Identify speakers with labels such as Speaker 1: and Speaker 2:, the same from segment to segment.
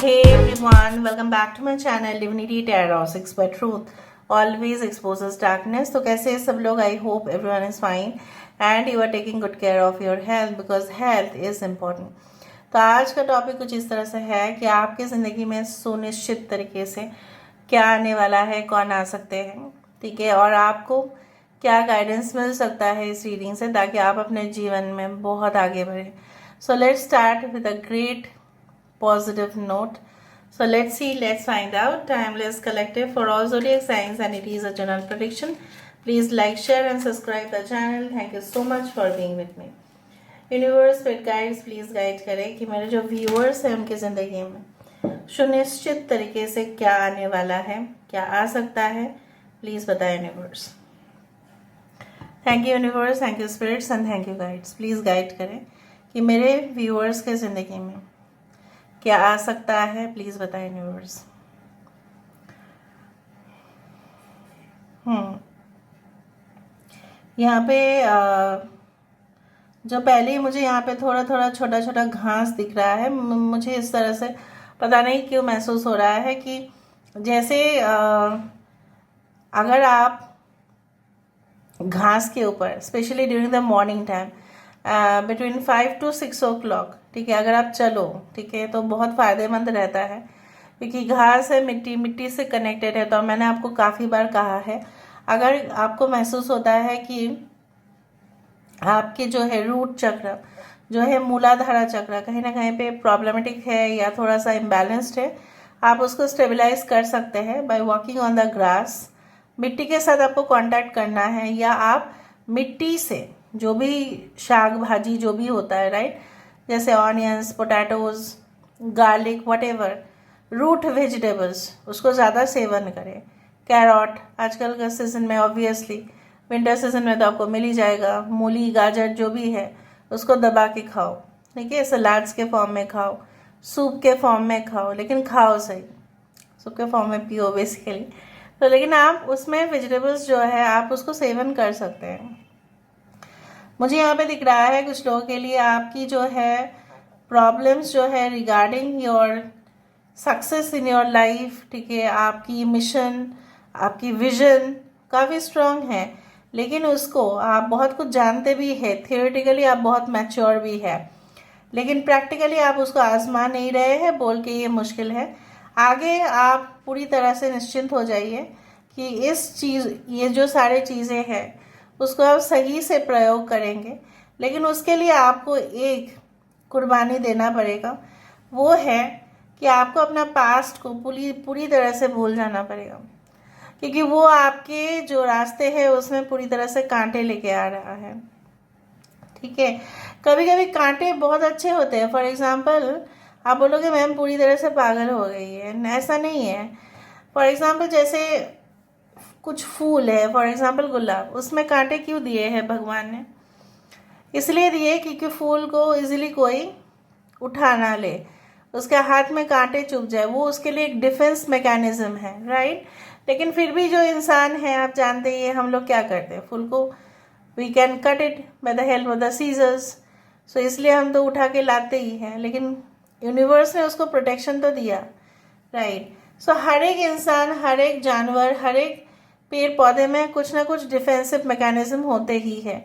Speaker 1: Hey everyone, welcome back to my channel Divinity Tarot 6 by Truth always exposes darkness. तो कैसे हैं सब लोग? I hope everyone is fine and you are taking good care of your health because health is important. तो आज का topic कुछ इस तरह से है कि आपकी ज़िंदगी में सुनिश्चित तरीके से क्या आने वाला है, कौन आ सकते हैं, ठीक है, और आपको क्या गाइडेंस मिल सकता है इस रीडिंग से ताकि आप अपने जीवन में बहुत आगे बढ़ें. So let's start with a great positive note. So let's see, let's find out. Timeless Collective for all zodiac signs and it is a general prediction. Please like, share and subscribe the channel. Thank you so much for being with me. Universe spirit guides please guide करें कि मेरे जो viewers हैं उनकी ज़िंदगी में सुनिश्चित तरीके से क्या आने वाला है, क्या आ सकता है, प्लीज़ बताएं universe. Thank you universe, thank you spirits and thank you guides. Please guide करें कि मेरे व्यूअर्स के ज़िंदगी में क्या आ सकता है, प्लीज बताएं यूनिवर्स. यहाँ पे जो पहले ही मुझे यहाँ पे थोड़ा थोड़ा छोटा छोटा घास दिख रहा है. मुझे इस तरह से पता नहीं क्यों महसूस हो रहा है कि जैसे अगर आप घास के ऊपर specially during the morning time between 5 to 6 o'clock, ठीक है, अगर आप चलो, ठीक है, तो बहुत फ़ायदेमंद रहता है क्योंकि घास है, मिट्टी से कनेक्टेड है. तो मैंने आपको काफ़ी बार कहा है, अगर आपको महसूस होता है कि आपके जो है रूट चक्र, जो है मूलाधारा चक्र कहीं ना कहीं पे प्रॉब्लमेटिक है या थोड़ा सा इम्बैलेंस्ड है, आप उसको स्टेबलाइज कर सकते हैं by walking on the grass. मिट्टी के साथ आपको कांटेक्ट करना है या आप मिट्टी से जो भी शाक भाजी जो भी होता है, राइट, जैसे onions, potatoes, garlic, whatever root vegetables, उसको ज़्यादा सेवन करें. कैरट आजकल का सीज़न में, ऑब्वियसली विंटर सीजन में तो आपको मिल ही जाएगा. मूली, गाजर जो भी है उसको दबा के खाओ, ठीक है, सलाड्स के फॉर्म में खाओ, सूप के फॉर्म में खाओ, लेकिन खाओ सही. सूप के फॉर्म में पियो बेसिकली, तो लेकिन आप उसमें वेजिटेबल्स जो है आप उसको सेवन कर सकते हैं. मुझे यहाँ पे दिख रहा है कुछ लोगों के लिए आपकी जो है प्रॉब्लम्स जो है regarding your success in your life, ठीक है, आपकी मिशन, आपकी विजन काफ़ी स्ट्रांग है, लेकिन उसको आप बहुत कुछ जानते भी है, थियोरेटिकली आप बहुत मैच्योर भी है, लेकिन प्रैक्टिकली आप उसको आजमा नहीं रहे हैं, बोल के ये मुश्किल है. आगे आप पूरी तरह से निश्चिंत हो जाइए कि ये जो सारे चीज़ें हैं उसको आप सही से प्रयोग करेंगे, लेकिन उसके लिए आपको एक कुर्बानी देना पड़ेगा. वो है कि आपको अपना पास्ट को पूरी तरह से भूल जाना पड़ेगा, क्योंकि वो आपके जो रास्ते हैं उसमें पूरी तरह से कांटे लेके आ रहा है, ठीक है. कभी कभी कांटे बहुत अच्छे होते हैं. फॉर एग्जाम्पल आप बोलोगे मैम पूरी तरह से पागल हो गई है, ऐसा नहीं है. फॉर एग्जाम्पल जैसे कुछ फूल है, फॉर एग्जाम्पल गुलाब, उसमें कांटे क्यों दिए हैं भगवान ने? इसलिए दिए क्योंकि फूल को इजीली कोई उठा ना ले, उसके हाथ में कांटे चुभ जाए, वो उसके लिए एक डिफेंस मैकेनिज्म है, राइट. लेकिन फिर भी जो इंसान है, आप जानते ही हम लोग क्या करते हैं, फूल को we can cut it by the help of the scissors. So इसलिए हम तो उठा के लाते ही हैं, लेकिन यूनिवर्स ने उसको प्रोटेक्शन तो दिया, राइट. सो हर एक इंसान, हर एक जानवर, हर एक पेड़ पौधे में कुछ ना कुछ डिफेंसिव मैकेनिज्म होते ही है.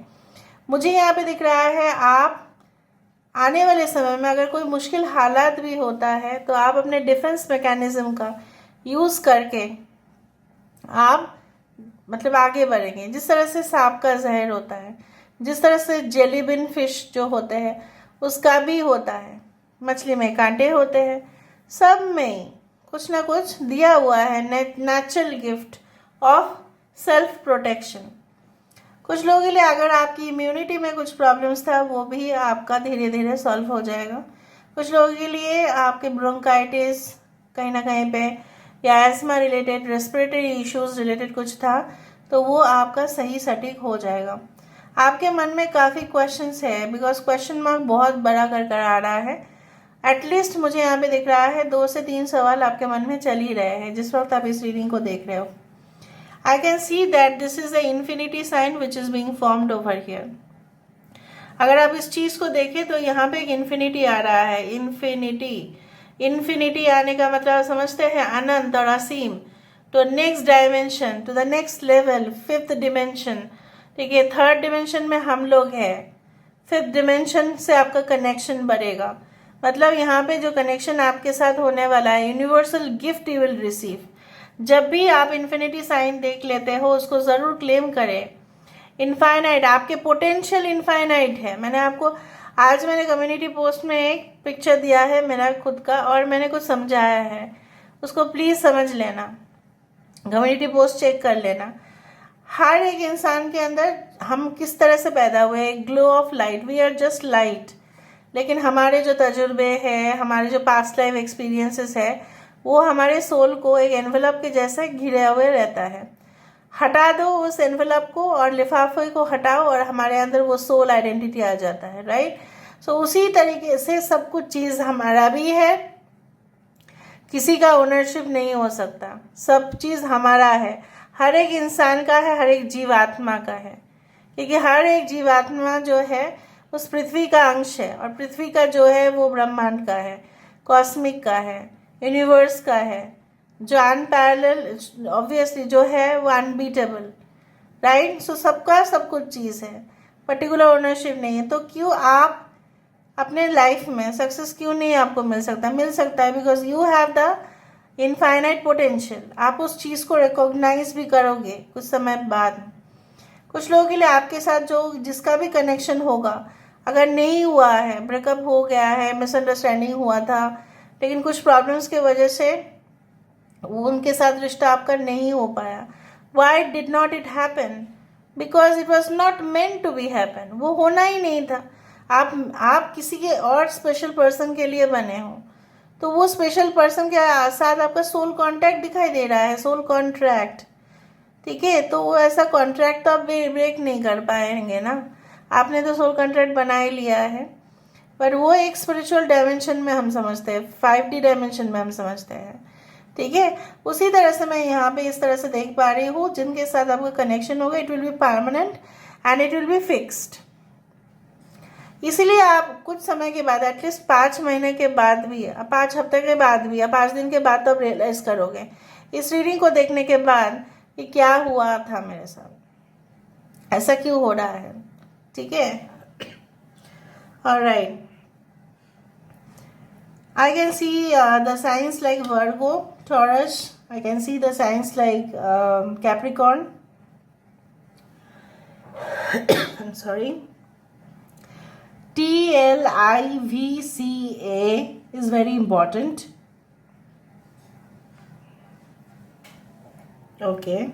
Speaker 1: मुझे यहाँ पे दिख रहा है आप आने वाले समय में अगर कोई मुश्किल हालात भी होता है तो आप अपने डिफेंस मैकेनिज्म का यूज़ करके आप मतलब आगे बढ़ेंगे. जिस तरह से सांप का जहर होता है, जिस तरह से जेलीबिन फिश जो होते हैं उसका भी होता है, मछली में कांटे होते हैं, सब में कुछ ना कुछ दिया हुआ है natural gift of self protection. कुछ लोगों के लिए अगर आपकी इम्यूनिटी में कुछ प्रॉब्लम्स था वो भी आपका धीरे धीरे सॉल्व हो जाएगा. कुछ लोगों के लिए आपके ब्रोंकाइटिस कहीं ना कहीं पे या ESMA related, respiratory issues related कुछ था तो वो आपका सही सटीक हो जाएगा. आपके मन में काफ़ी क्वेश्चंस है बिकॉज क्वेश्चन मार्क बहुत बड़ा कर आ रहा है. एटलीस्ट मुझे यहाँ पे दिख रहा है 2 से 3 सवाल आपके मन में चल ही रहे हैं जिस वक्त आप इस रीडिंग को देख रहे हो. I can see that this is the infinity sign which is being formed over here. अगर आप इस चीज़ को देखें तो यहाँ पे एक इन्फिनिटी आ रहा है. इन्फिनिटी इन्फिनिटी आने का मतलब समझते हैं अनंत और असीम, to next dimension, to the next level, fifth dimension. ठीक है, थर्ड डिमेंशन में हम लोग हैं, फिफ्थ डिमेंशन से आपका कनेक्शन बढ़ेगा। मतलब यहाँ पे जो कनेक्शन आपके साथ होने वाला है, universal gift you will receive. जब भी आप इन्फिनिटी साइन देख लेते हो उसको ज़रूर क्लेम करें। इनफाइनाइट, आपके पोटेंशियल इनफाइनाइट है। मैंने कम्युनिटी पोस्ट में एक पिक्चर दिया है मेरा खुद का, और मैंने कुछ समझाया है, उसको प्लीज़ समझ लेना, कम्युनिटी पोस्ट चेक कर लेना। हर एक इंसान के अंदर हम किस तरह से पैदा हुए, glow of light, we are just light. लेकिन हमारे जो तजुर्बे हैं, हमारे जो पास्ट लाइफ एक्सपीरियंसेस है, वो हमारे सोल को एक एनवेलप के जैसा घिरे हुए रहता है। हटा दो उस एनवेलप को और लिफाफे को हटाओ और हमारे अंदर वो सोल आइडेंटिटी आ जाता है, राइट। सो उसी तरीके से सब कुछ चीज़ हमारा भी है, किसी का ओनरशिप नहीं हो सकता, सब चीज़ हमारा है, हर एक इंसान का है, हर एक जीवात्मा का है। क्योंकि हर एक जीवात्मा जो है उस पृथ्वी का अंश है, और पृथ्वी का जो है वो ब्रह्मांड का है, कॉस्मिक का है, यूनिवर्स का है, जो अनपैरेलल ऑब्वियसली जो है वो अनबीटेबल, राइट। सो सबका सब कुछ चीज़ है, पर्टिकुलर ओनरशिप नहीं है। तो क्यों आप अपने लाइफ में सक्सेस क्यों नहीं आपको मिल सकता है, because you have the infinite potential. आप उस चीज़ को रिकॉग्नाइज भी करोगे कुछ समय बाद। कुछ लोगों के लिए आपके साथ जो जिसका भी कनेक्शन होगा, अगर नहीं हुआ है, ब्रेकअप हो गया है, मिसअंडरस्टैंडिंग हुआ था, लेकिन कुछ प्रॉब्लम्स की वजह से वो उनके साथ रिश्ता आपका नहीं हो पाया, why did not it happen, because it was not meant to be happen, वो होना ही नहीं था। आप किसी के और स्पेशल पर्सन के लिए बने हो, तो वो स्पेशल पर्सन के साथ आपका सोल कॉन्ट्रैक्ट दिखाई दे रहा है, सोल कॉन्ट्रैक्ट, ठीक है। तो वो ऐसा कॉन्ट्रैक्ट तो आप ब्रेक नहीं कर पाएंगे ना, आपने तो सोल कॉन्ट्रैक्ट बना ही लिया है। पर वो एक स्पिरिचुअल डायमेंशन में हम समझते हैं, 5D डायमेंशन में हम समझते हैं, ठीक है। उसी तरह से मैं यहाँ पे इस तरह से देख पा रही हूँ, जिनके साथ आपका कनेक्शन होगा, it will be permanent and it will be fixed. इसीलिए आप कुछ समय के बाद, एटलीस्ट 5 महीने के बाद भी, 5 हफ्ते के बाद भी, या 5 दिन के बाद, तो आप रियलाइज करोगे इस रीडिंग को देखने के बाद कि क्या हुआ था मेरे साथ, ऐसा क्यों हो रहा है, ठीक है। Alright, I can see the signs like Virgo, Taurus. I can see the signs like Capricorn. I'm sorry. TLIVCA is very important. Okay.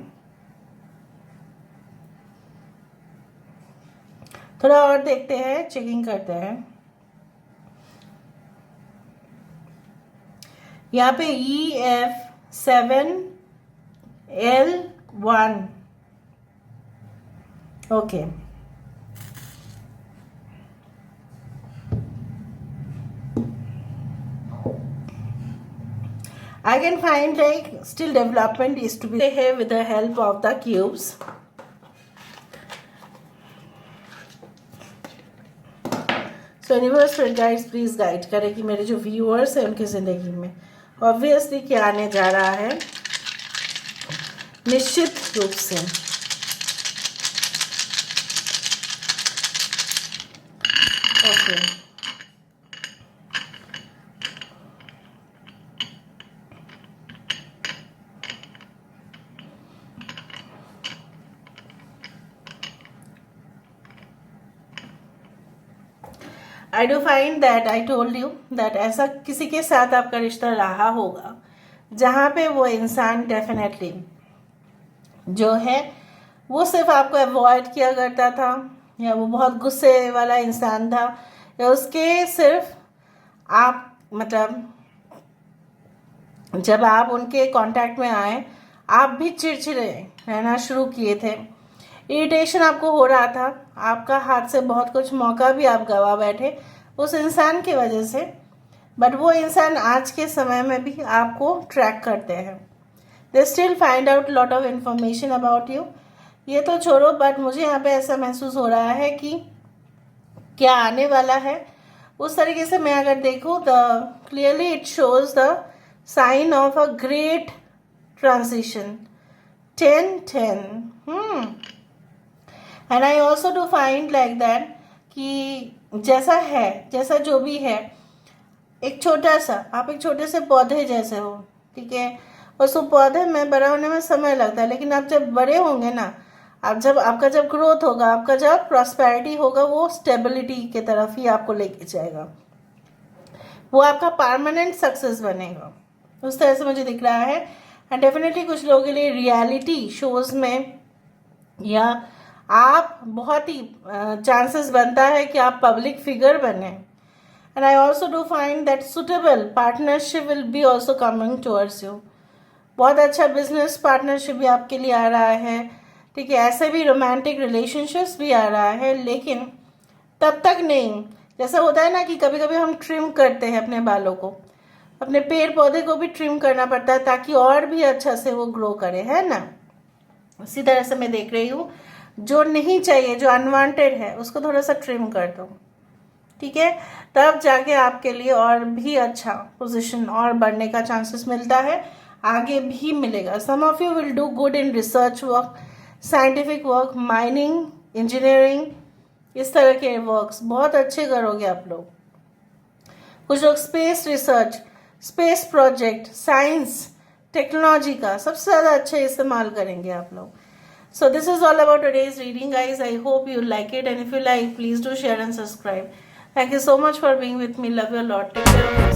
Speaker 1: थोड़ा और देखते हैं, चेकिंग करते हैं। यहाँ पे EF7L1, okay. I can find like still development is to be here with the help of the cubes. So universe guides please guide करें कि मेरे जो व्यूअर्स हैं उनकी ज़िंदगी में ऑब्वियसली क्या आने जा रहा है, निश्चित रूप से। Okay, I do find that I told you that ऐसा किसी के साथ आपका रिश्ता रहा होगा जहाँ पे वो इंसान डेफिनेटली जो है वो सिर्फ आपको अवॉइड किया करता था, या वो बहुत गुस्से वाला इंसान था, या उसके सिर्फ आप मतलब जब आप उनके कांटेक्ट में आए आप भी चिड़चिड़े रहना शुरू किए थे, इरिटेशन आपको हो रहा था, आपका हाथ से बहुत कुछ मौका भी आप गवा बैठे उस इंसान की वजह से। बट वो इंसान आज के समय में भी आपको ट्रैक करते हैं, they still find out lot of information about you. ये तो छोड़ो, बट मुझे यहाँ पे ऐसा महसूस हो रहा है कि क्या आने वाला है उस तरीके से मैं अगर देखूँ the clearly it shows the sign of a great transition 10-10 and I also do find like that कि जैसा है, जैसा जो भी है, एक छोटा सा आप एक छोटे से पौधे जैसे हो, ठीक है। उस पौधे में बड़ा होने में समय लगता है, लेकिन आप जब बड़े होंगे ना, आप जब आपका जब ग्रोथ होगा, आपका जब प्रॉस्पेरिटी होगा, वो स्टेबिलिटी के तरफ ही आपको लेके जाएगा, वो आपका परमानेंट सक्सेस बनेगा। उस तरह से मुझे दिख रहा है। एंड डेफिनेटली कुछ लोगों के लिए रियलिटी शोज में या आप बहुत ही चांसेस बनता है कि आप पब्लिक फिगर बने। And I also do find that suitable partnership will be also coming towards you. बहुत अच्छा बिजनेस पार्टनरशिप भी आपके लिए आ रहा है, ठीक है। ऐसे भी रोमांटिक रिलेशनशिप्स भी आ रहा है, लेकिन तब तक नहीं। जैसा होता है ना कि कभी कभी हम ट्रिम करते हैं अपने बालों को, अपने पेड़ पौधे को भी ट्रिम करना पड़ता है ताकि और भी अच्छा से वो ग्रो करे, है ना। उसी तरह से मैं देख रही हूँ, जो नहीं चाहिए, जो अनवांटेड है, उसको थोड़ा सा ट्रिम कर दो, ठीक है। तब जाके आपके लिए और भी अच्छा पोजीशन और बढ़ने का चांसेस मिलता है, आगे भी मिलेगा। Some of you will do good in research work, scientific work, mining, engineering, इस तरह के वर्क्स बहुत अच्छे करोगे आप लोग। कुछ लोग space research, space project, science, technology का सबसे ज़्यादा अच्छे इस्तेमाल करेंगे आप लोग। So this is all about today's reading, guys. I hope you like it, and if you like, please do share and subscribe. Thank you so much for being with me. Love you a lot. Take care.